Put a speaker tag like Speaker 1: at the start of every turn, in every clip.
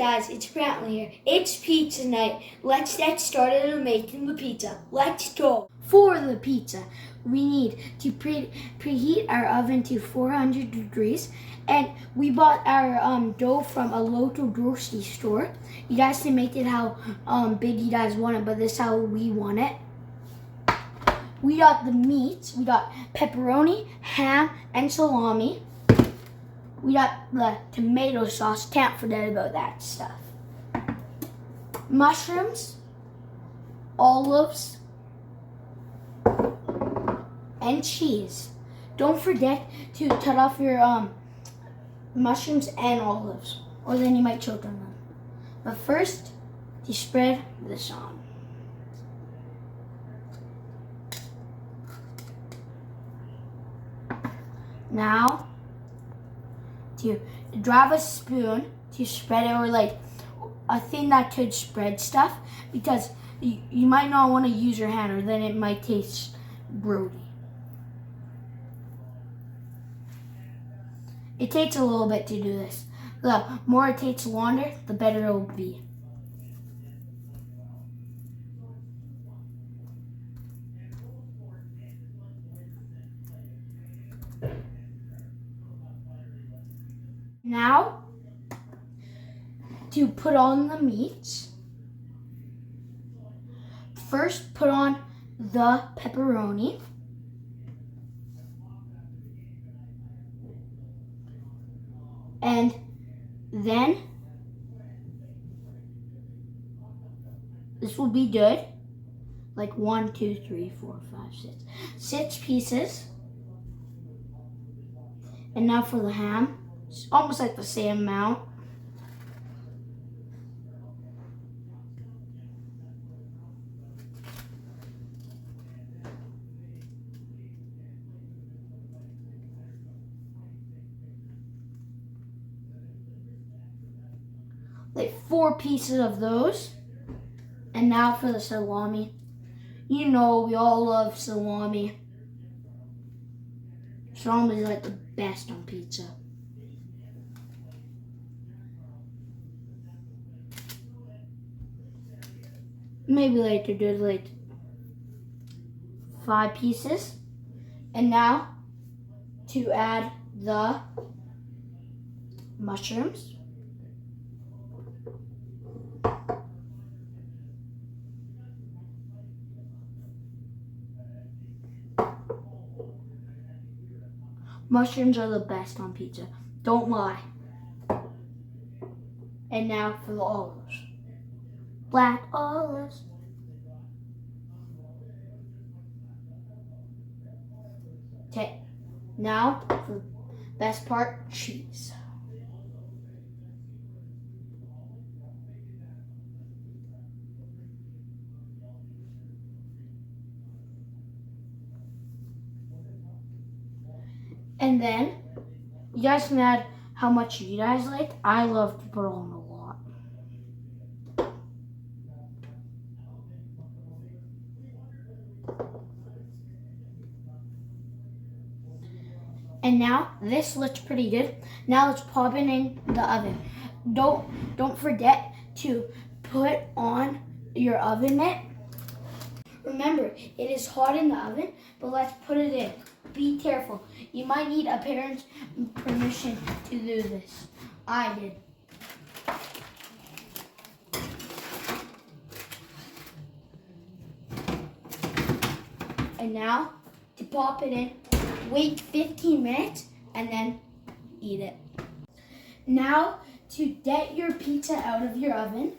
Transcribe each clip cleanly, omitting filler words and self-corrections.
Speaker 1: guys, it's Brantley here. It's pizza night. Let's get started on making the pizza. Let's go. For the pizza, we need to preheat our oven to 400 degrees. And we bought our dough from a local grocery store. You guys can make it how big you guys want it, but this is how we want it. We got the meats. We got pepperoni, ham, and salami. We got the tomato sauce. Can't forget about that stuff. Mushrooms, olives, and cheese. Don't forget to cut off your mushrooms and olives, or then you might choke on them. But first, you spread this on. Now, to grab a spoon to spread it, or like a thing that could spread stuff, because you might not want to use your hand, or then it might taste grody. It takes a little bit to do this. The more it takes longer, the better it will be. Now, to put on the meats, first put on the pepperoni. And then, this will be good. Like 1, 2, 3, 4, 5, 6. 6 pieces. And now for the ham. It's almost like the same amount. Like 4 pieces of those. And now for the salami. You know we all love salami. Salami is like the best on pizza. Maybe later do like 5 pieces. And now to add the mushrooms. Mushrooms are the best on pizza. Don't lie. And now for the olives. Black olives. Okay, now for the best part, cheese. And then, you guys can add how much you guys like. I love to put on a lot. And now, this looks pretty good. Now let's pop it in the oven. Don't forget to put on your oven mitt. Remember, it is hot in the oven, but let's put it in. Be careful. You might need a parent's permission to do this. I did. And now, to pop it in, wait 15 minutes and then eat it. Now, to get your pizza out of your oven,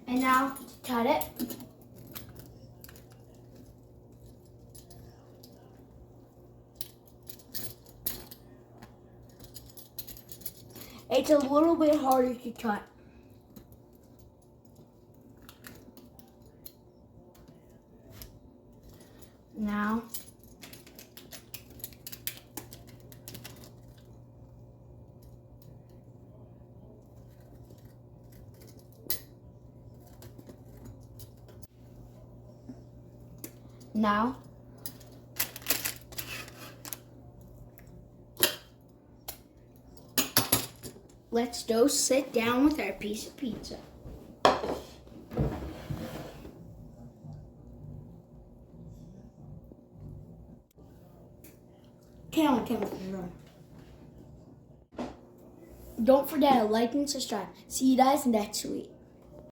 Speaker 1: and now to cut it. It's a little bit harder to cut. Now, Now, let's go sit down with our piece of pizza. Come on. Don't forget to like and subscribe. See you guys next week.